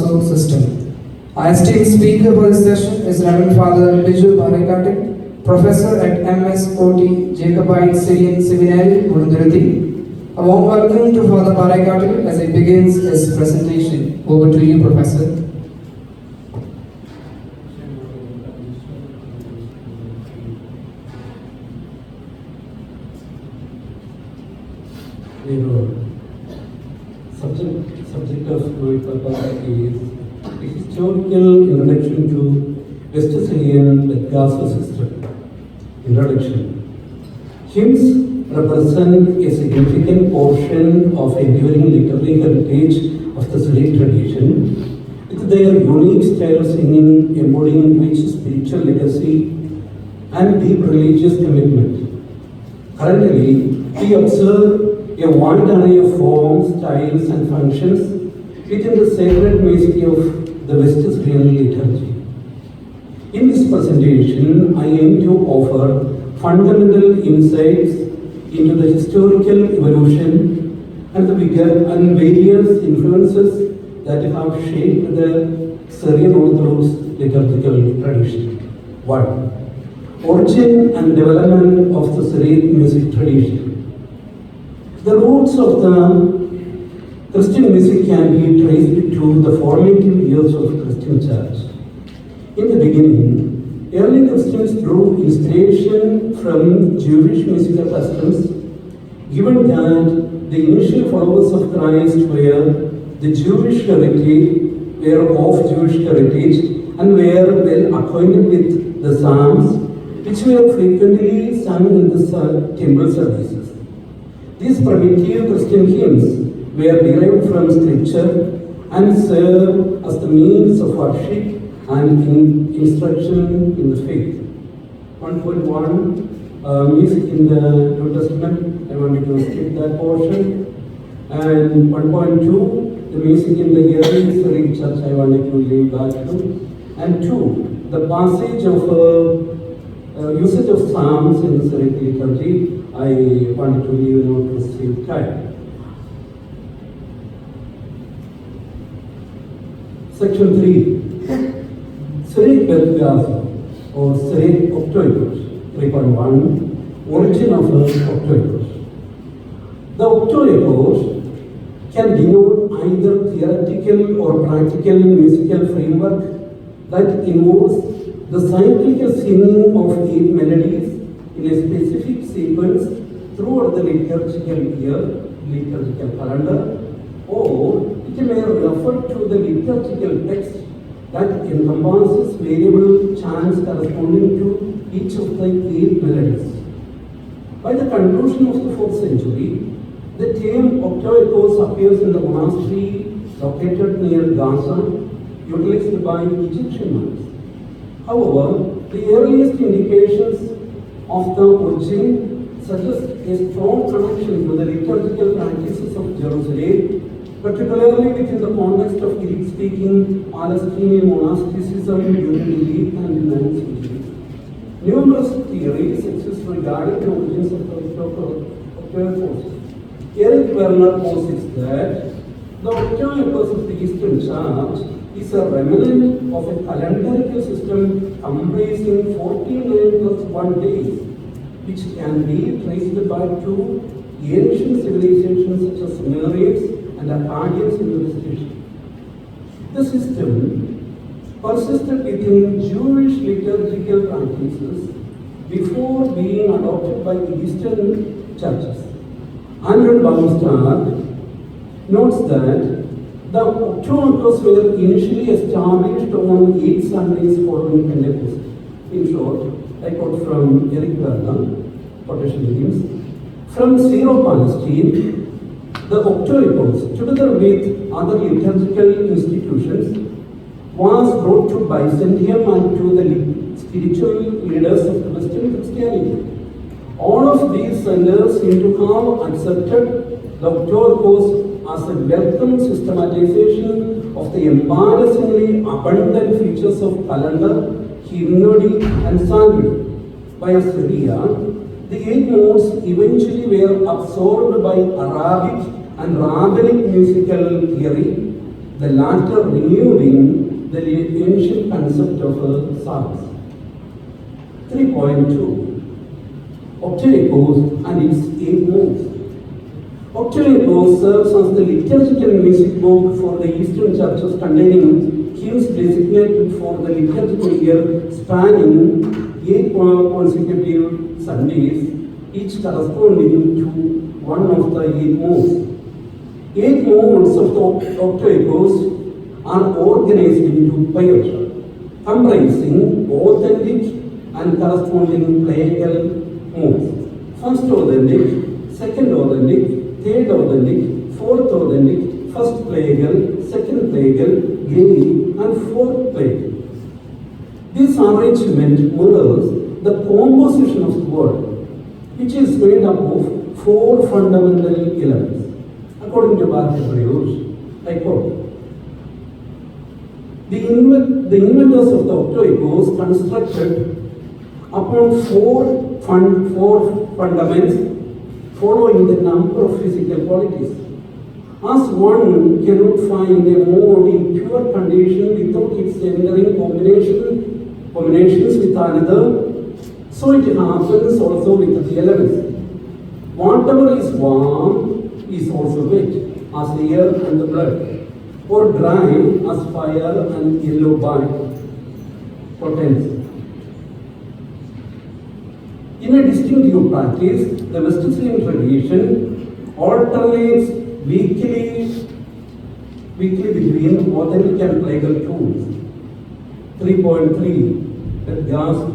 Bethgazo System. Our esteemed speaker for this session is Reverend Father Biju Mathai Parekkattil, Professor at MSOT Jacobite Syrian Seminary, Mulamthuruthy. A warm welcome to Father Parekkattil as he begins his presentation. Over to you, Professor. Subject of my purpose is a historical introduction to West Syrian Bethgazo System. Introduction. Hymns represent a significant portion of enduring literary heritage of the Syrian tradition, with their unique style of singing embodying rich spiritual legacy and deep religious commitment. Currently, we observe a wide array of forms, styles, and functions within the sacred mystery of the West Syrian liturgy. In this presentation, I aim to offer fundamental insights into the historical evolution and the various influences that have shaped the Syrian Orthodox liturgical tradition. 1. Origin and development of the Syrian music tradition. The roots of the Christian music can be traced to the formative years of the Christian Church. In the beginning, early Christians drew inspiration from Jewish musical customs, given that the initial followers of Christ were of Jewish heritage and were well acquainted with the Psalms, which were frequently sung in the temple services. These primitive Christian hymns were derived from scripture and served as the means of worship and instruction in the faith. 1.1 music in the New Testament, I wanted to skip that portion. And 1.2, the music in the early Syrian church, I wanted to leave that too. And 2, the passage of usage of Psalms in the Syrian liturgy, I wanted to leave a note to save time. Section 3. Syrian Bethgazo or Syrian octoepos. 3.1. Origin of octoepos. The octoepos can denote either theoretical or practical musical framework that involves the cyclical singing of 8 melodies in a specific sequence throughout the liturgical calendar, or it may refer to the liturgical text that encompasses variable chants corresponding to each of the 8 melodies. By the conclusion of the 4th century, the term octoepos appears in the monastery located near Gaza, utilized by Egyptian monks. However, the earliest indications of the origin suggest a strong connection to the liturgical practices of Jerusalem, particularly within the context of Greek-speaking Palestinian monasticism during the 8th and 9th centuries. Numerous theories exist regarding the origins of the octoepos. Eric Werner posits that the octoepos of the Eastern Church is a remnant of a calendarical system comprising 49 plus 1 days, which can be traced by 2 ancient civilizations such as Seminary and Akkadians in the West Asia. The system persisted within Jewish liturgical practices before being adopted by Eastern churches. Andrew Baumstark notes that the octoepos were initially established on 8 Sundays following Pentecost. In short, I quote from Eric Werner, quotation begins, from Syro-Palestine, the octoepos, together with other liturgical institutions, was brought to Byzantium and to the spiritual leaders of the Western Christianity. All of these centers seem to have accepted the octoepos as a welcome systematization of the embarrassingly abundant features of calendar, hymnody, and psalmody. By Assyria, the 8 modes eventually were absorbed by Arabic and rabbinic musical theory, the latter renewing the ancient concept of psalms. 3.2. Octave and its 8 modes. Octave serves as the liturgical music book for the Eastern churches, containing hymns designated for the liturgical year spanning 8 consecutive Sundays, each corresponding to one of the 8 modes. 8 modes of the octave are organized into pairs, comprising authentic and corresponding plagal modes. First authentic, second authentic, third authentic, fourth authentic, first plagal, second plagal, grey, and fourth plagal. This arrangement mirrors the composition of the word, which is made up of 4 fundamental elements. According to Madathisseril, I quote, the inventors of the octave constructed upon four fundaments following the number of physical qualities. As one cannot find a mode in pure condition without its entering combinations with another, so it happens also with the elements. Whatever is warm is also wet, as air and the blood, or dry as fire and yellow bile, potency. In a distinctive practice, the West Syrian tradition alternates weekly between authentic and plagal tools. 3.3. Bethgazo.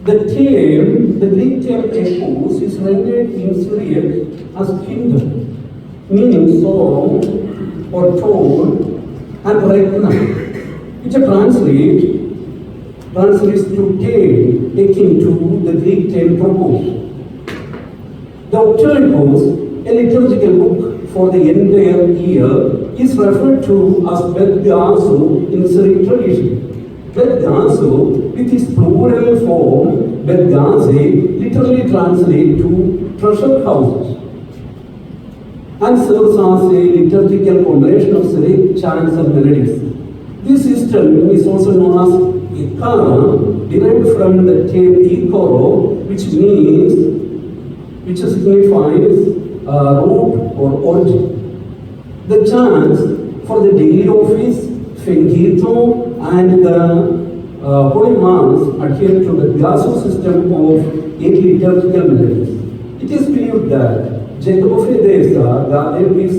The Greek term epos is rendered in Syriac as kingdom, meaning song or told, and rekna, which translates to tale, akin to the Greek term propos. The octave, a liturgical book for the entire year, is referred to as Bethgazo in Syriac tradition. Bethgazo, with its plural form, Bethgaze, literally translates to treasure houses, and serves as a liturgical combination of Syriac chants and melodies. This system is also known as Ikara, derived from the term Ikoro, which signifies root or origin. The chants for the daily office, Fengito, and the Holy Mass adhere to the Bethgazo system of 8 liturgical melodies. It is believed that Jacobite gathered these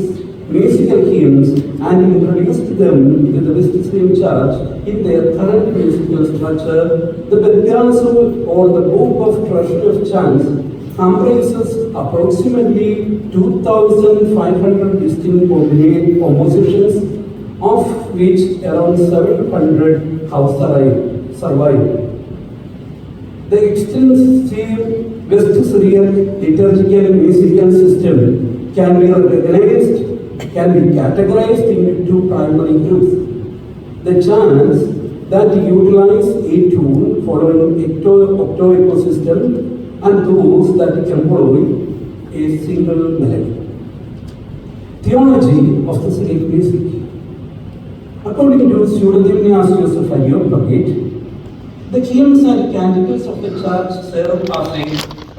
musical hymns and introduced them to the West Syrian Church in their current musical structure. The Bethgazo, or the Book of Treasure of Chants, comprises approximately 2,500 distinct compositions, of which around 700 have survived. The extensive West Syrian liturgical musical system can be categorized into 2 primary groups. The chants that utilize a tune following octave system, and those that employ a single melody. Theology of the Syriac music. According to Pseudodymnias Joseph Ariopagite, the hymns and canticles of the church serve as a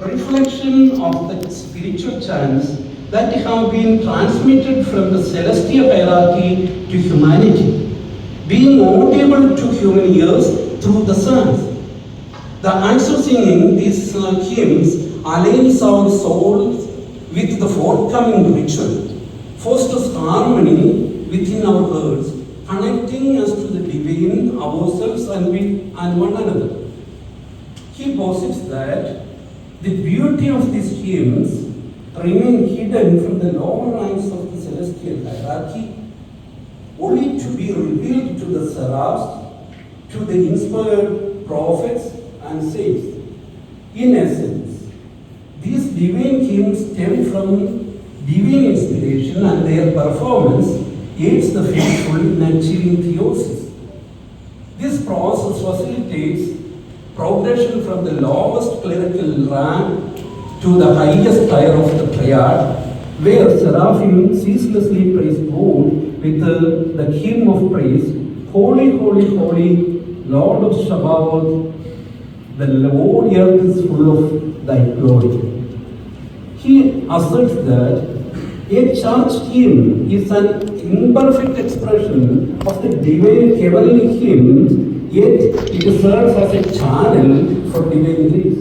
reflection of the spiritual chants that have been transmitted from the celestial hierarchy to humanity, being audible to human ears through the songs. The acts of singing these hymns aligns our souls with the forthcoming ritual, fosters harmony within our hearts, connecting us to the divine, ourselves, and one another. He posits that the beauty of these hymns remain hidden from the lower ranks of the celestial hierarchy, only to be revealed to the seraphs, to the inspired prophets and saints. In essence, these divine hymns stem from divine inspiration, and their performance aids the faithful in achieving theosis. This process facilitates progression from the lowest clerical rank to the highest tier of the triad, where seraphim ceaselessly praise God with the hymn of praise, Holy, holy, holy, Lord of Sabaoth, the whole earth is full of thy glory. He asserts that a church hymn is an imperfect expression of the divine heavenly hymns, yet it serves as a channel for divine grace.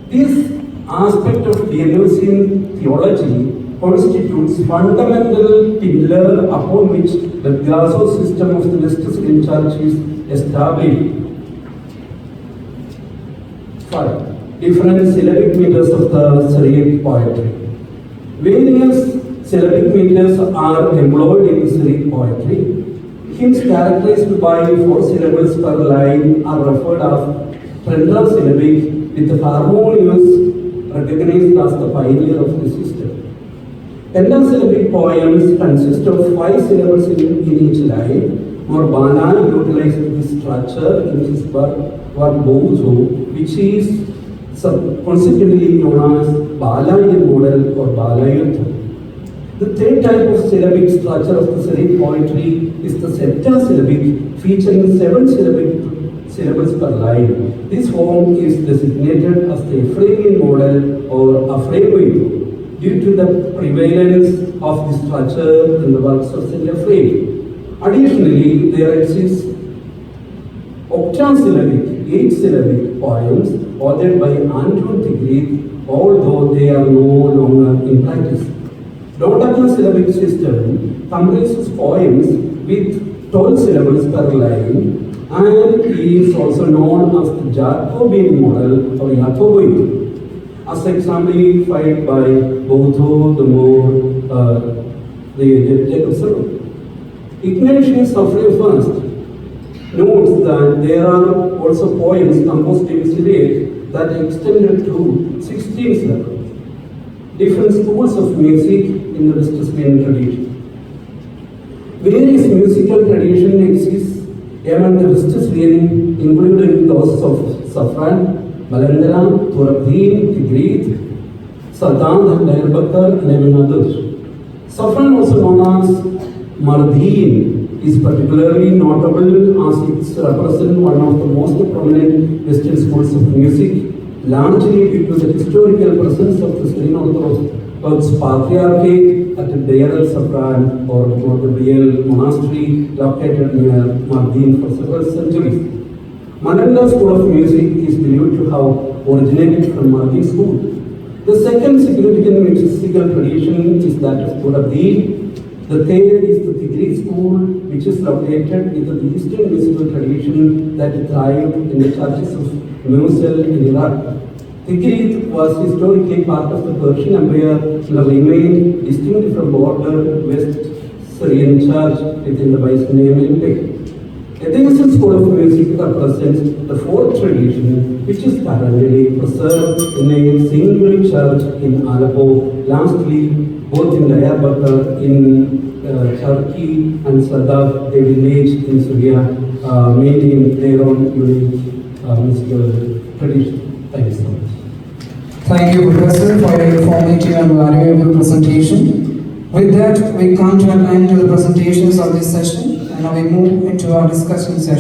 This aspect of Dionysian theology constitutes fundamental pillar upon which the Bethgazo system of the West Syrian Church is established. 5. Different syllabic meters of the Syriac poetry. Various syllabic meters are employed in Syriac poetry. Hymns characterized by 4 syllables per line are referred as tetrasyllabic, with harmonious recognized as the pioneer of the system. Pentasyllabic poems consist of 5 syllables in each line. Bana utilized this structure in his work Biju, which is consequently known as Balayan model or Balayutha. The third type of syllabic structure of the Syriac poetry is the septasyllabic, featuring 7 syllables per line. This form is designated as the Ephraimian model or Ephraimite due to the prevalence of this structure in the works of St. Ephraim. Additionally, there exists octasyllabic, 8-syllabic poems authored by Anton Tigris, although they are no longer in practice. Dodecasyllabic system comprises poems with 12 syllables per line and is also known as the Jacobite model or Jacobite, as exemplified by Biju, the Jacobite. Ignatius of First notes that there are also poems composed in Syriac that extended to 16 syllables. Different schools of music in the West Syrian tradition. Various musical traditions exist among the West Syrian, including those of Safran, Malandra, Turabdin, Tigrit, Sadan, and Diyarbakir, and among others. Safran, also known as Mardin, is particularly notable as it represents one of the most prominent Western schools of music, largely due to the historical presence of the Syrian Orthodox Patriarchate at Deir el-Safran or Gabriel Monastery located near Mardin for several centuries. Malandra School of Music is believed to have originated from Mardin School. The second significant musical tradition is that of Turabdin. The third is the Tigris School, which is located in the Eastern musical tradition that thrived in the churches of Mosul in Iraq. Tigrit was historically part of the Persian Empire and remained distinct from border West Syrian Church within the Byzantine Empire. The Athenian School of Music represents the 4th tradition, which is currently preserved in a single church in Aleppo. Lastly, both in Diyarbakir in Turkey and Sadaf, a village in Syria, maintain their own unique musical tradition. Thank you so much. Thank you, Professor, for your informative and valuable presentation. With that, we come to an end to the presentations of this session, and now we move into our discussion session.